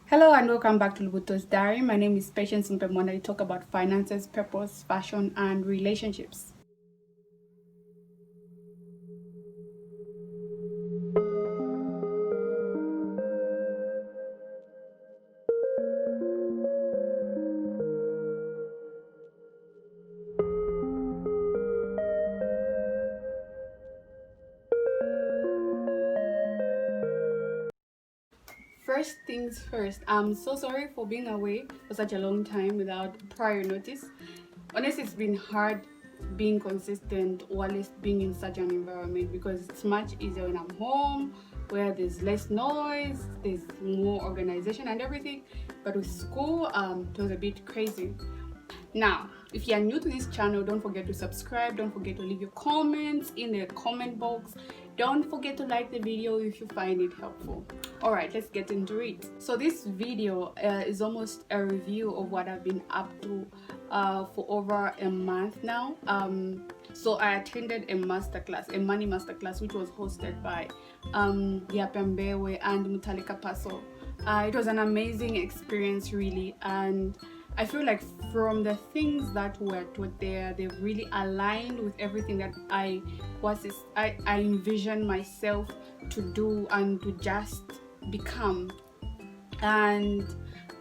Hello and welcome back to Lubuto's Diary. My name is Patience Mpemona. I talk about finances, purpose, fashion, and relationships. First things first, I'm so sorry for being away for such a long time without prior notice. Honestly, it's been hard being consistent while being in such an environment because it's much easier when I'm home, where there's less noise, there's more organization and everything. But with school, it was a bit crazy. Now, if you are new to this channel, don't forget to subscribe, don't forget to leave your comments in the comment box, don't forget to like the video if you find it helpful. All right, let's get into it. So this video is almost a review of what I've been up to for over a month now. So I attended a masterclass, a money masterclass, which was hosted by Yapembewe and Mutalika Paso. It was an amazing experience, really, and I feel like from the things that were taught there, they really aligned with everything that I envisioned myself to do and to just become. And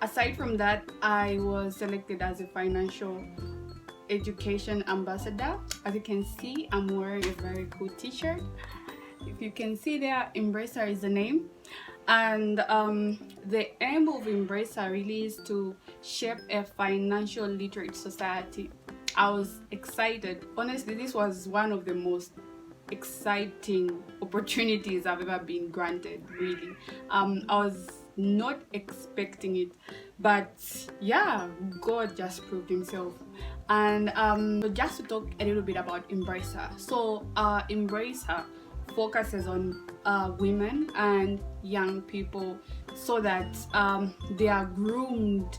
aside from that, I was selected as a financial education ambassador. As you can see, I'm wearing a very cool t-shirt. If you can see there, Embracer is the name. And the aim of Embracer really is to shape a financial literate society. I was excited. Honestly, this was one of the most exciting opportunities I've ever been granted, really. I was not expecting it, but yeah, God just proved himself. And so just to talk a little bit about Embracer. So Embracer focuses on women and young people so that they are groomed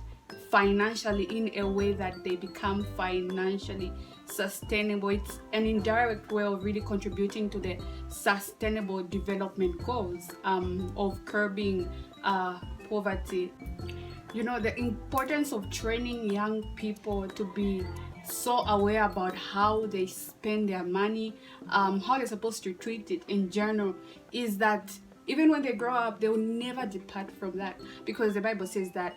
financially in a way that they become financially sustainable. It's an indirect way of really contributing to the sustainable development goals of curbing poverty. You know, the importance of training young people to be so aware about how they spend their money, how they're supposed to treat it in general, is that even when they grow up, they will never depart from that, because the Bible says that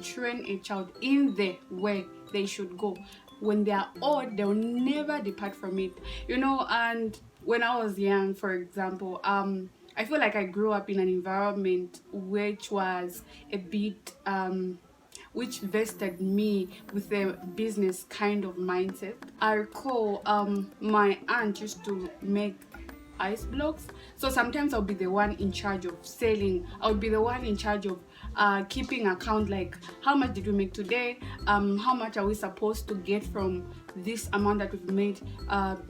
train a child in the way they should go. When they are old, they will never depart from it. You know, and when I was young, for example, I feel like I grew up in an environment which was a bit which vested me with a business kind of mindset. I recall my aunt used to make ice blocks, so sometimes I'll be the one in charge of selling. I'll be the one in charge of keeping account, like how much did we make today, how much are we supposed to get from this amount that we've made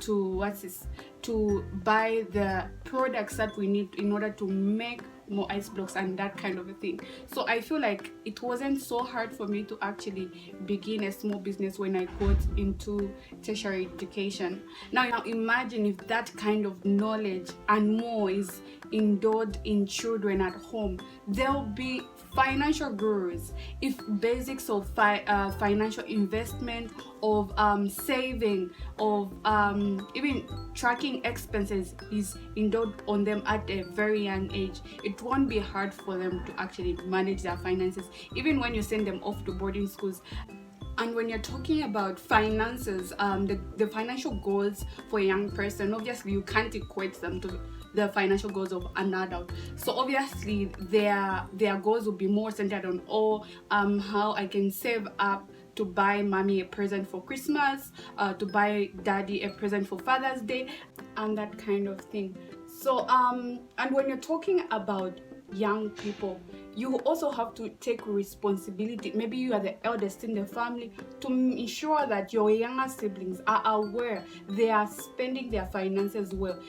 to buy the products that we need in order to make more ice blocks and that kind of a thing. So I feel like it wasn't so hard for me to actually begin a small business when I got into tertiary education. Now imagine if that kind of knowledge and more is instilled in children at home. They'll be financial gurus if basics of financial investment, of saving, of even tracking expenses is instilled on them at a very young age. It won't be hard for them to actually manage their finances, even when you send them off to boarding schools. And when you're talking about finances, the financial goals for a young person, obviously you can't equate them to the financial goals of an adult. So obviously their goals will be more centered on how I can save up to buy mommy a present for Christmas, to buy daddy a present for Father's Day, and that kind of thing. So and when you're talking about young people, you also have to take responsibility. Maybe you are the eldest in the family, to ensure that your younger siblings are aware they are spending their finances well.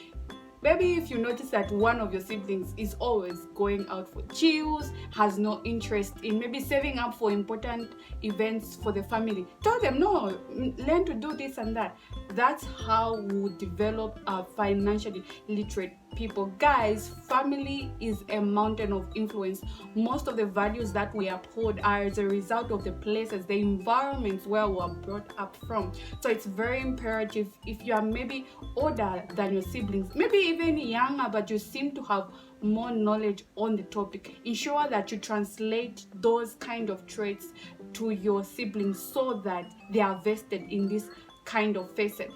Maybe if you notice that one of your siblings is always going out for chills, has no interest in maybe saving up for important events for the family, tell them, no, learn to do this and that. That's how we develop a financially literate people. Guys, family is a mountain of influence. Most of the values that we uphold are as a result of the places, the environments where we are brought up from. So it's very imperative, if you are maybe older than your siblings, maybe even younger, but you seem to have more knowledge on the topic, ensure that you translate those kind of traits to your siblings so that they are vested in this kind of facet.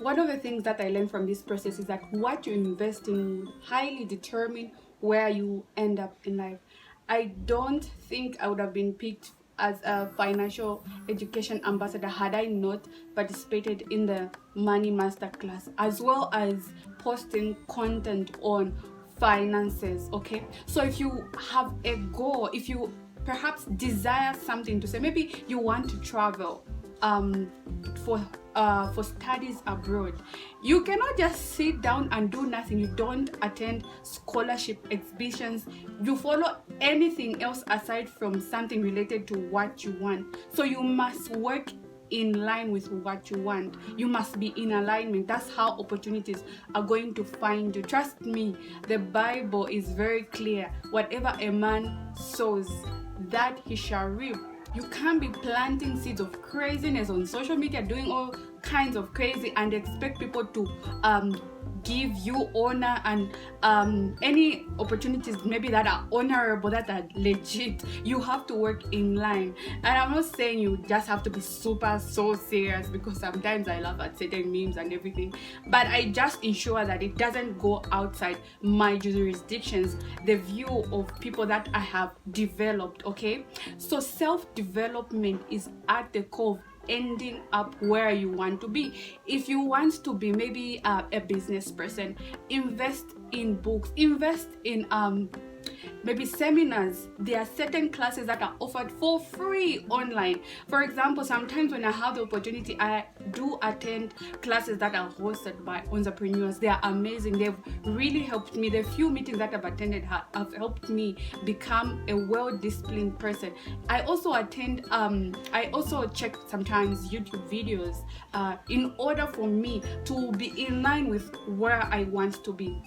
One of the things that I learned from this process is that what you invest in will highly determine where you end up in life. I don't think I would have been picked as a financial education ambassador had I not participated in the Money Masterclass, as well as posting content on finances. Okay, so if you have a goal, if you perhaps desire something to say, maybe you want to travel for studies abroad, you cannot just sit down and do nothing. You don't attend scholarship exhibitions, you follow anything else aside from something related to what you want. So you must work in line with what you want. You must be in alignment. That's how opportunities are going to find you. Trust me, the Bible is very clear. Whatever a man sows, that he shall reap. You can't be planting seeds of craziness on social media, doing all kinds of crazy, and expect people to give you honor and any opportunities maybe that are honorable, that are legit. You have to work in line. And I'm not saying you just have to be so serious, because sometimes I laugh at certain memes and everything, but I just ensure that it doesn't go outside my jurisdictions, the view of people that I have developed. Okay, so self-development is at the core of ending up where you want to be. If you want to be maybe a business person, invest in books, invest in maybe seminars. There are certain classes that are offered for free online. For example, sometimes when I have the opportunity, I do attend classes that are hosted by entrepreneurs. They are amazing. They've really helped me. The few meetings that I've attended have helped me become a well-disciplined person. I also check sometimes YouTube videos in order for me to be in line with where I want to be.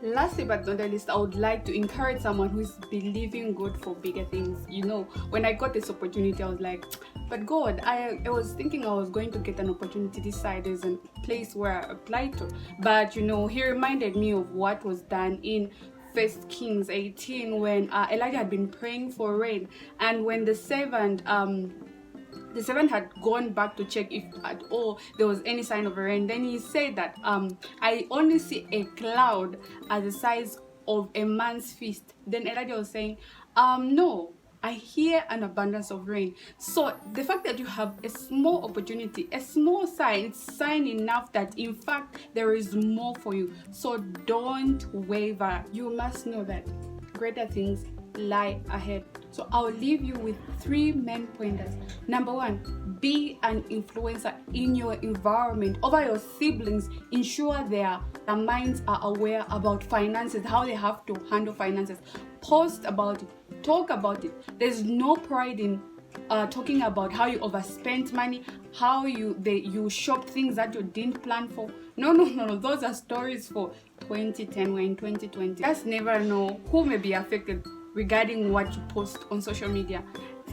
Lastly but not the least, I would like to encourage someone who is believing God for bigger things. You know, when I got this opportunity, I was like, but God, I was thinking I was going to get an opportunity this side. There's a place where I applied to. But, you know, he reminded me of what was done in 1 Kings 18 when Elijah had been praying for rain. And when the servant had gone back to check if at all there was any sign of a rain, then he said that I only see a cloud as the size of a man's fist. Then Elijah was saying, no, I hear an abundance of rain. So the fact that you have a small opportunity, a small sign, it's sign enough that in fact there is more for you. So don't waver. You must know that greater things lie ahead. So I'll leave you with 3 main pointers. Number 1, be an influencer in your environment. Over your siblings, ensure their minds are aware about finances, how they have to handle finances. Post about it, talk about it. There's no pride in talking about how you overspent money, how you shopped things that you didn't plan for. No, those are stories for 2010. We're in 2020. Just never know who may be affected regarding what you post on social media.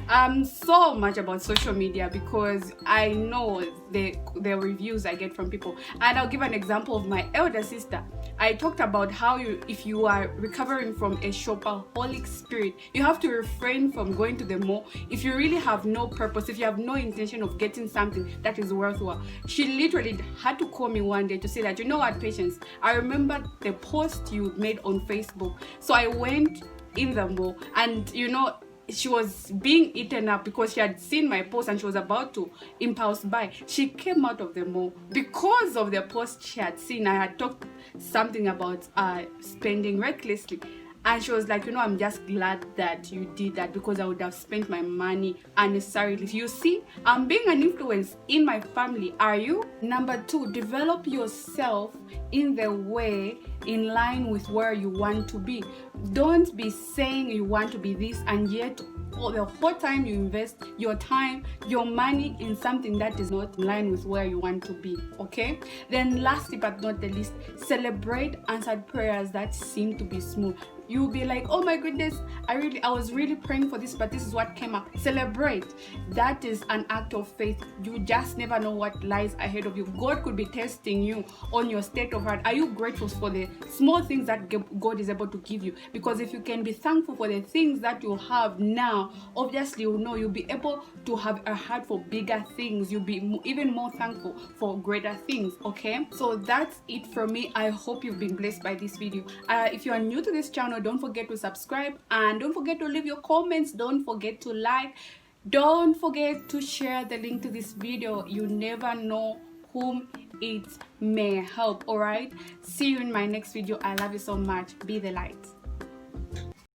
I'm so much about social media because I know the reviews I get from people. And I'll give an example of my elder sister. I talked about how if you are recovering from a shopaholic spirit, you have to refrain from going to the mall if you really have no purpose, if you have no intention of getting something that is worthwhile. She literally had to call me one day to say that, you know what, Patience, I remember the post you made on Facebook. So I went in the mall, and you know, she was being eaten up because she had seen my post and she was about to impulse buy. She came out of the mall because of the post she had seen. I had talked something about spending recklessly, and she was like, you know, I'm just glad that you did that because I would have spent my money unnecessarily. You see, I'm being an influence in my family. Are you? Number 2, develop yourself in the way in line with where you want to be. Don't be saying you want to be this and yet or the whole time you invest your time, your money in something that is not in line with where you want to be. Okay, then lastly but not the least, celebrate answered prayers that seem to be smooth. You'll be like, oh my goodness, I was really praying for this, but this is what came up. Celebrate. That is an act of faith. You just never know what lies ahead of you. God could be testing you on your state of heart. Are you grateful for the small things that God is able to give you? Because if you can be thankful for the things that you have now, obviously you know you'll be able to have a heart for bigger things. You'll be even more thankful for greater things. Okay, so that's it from me. I hope you've been blessed by this video. If you are new to this channel, don't forget to subscribe, and don't forget to leave your comments. Don't forget to like. Don't forget to share the link to this video. You never know whom it may help. All right, see you in my next video. I love you so much. Be the light.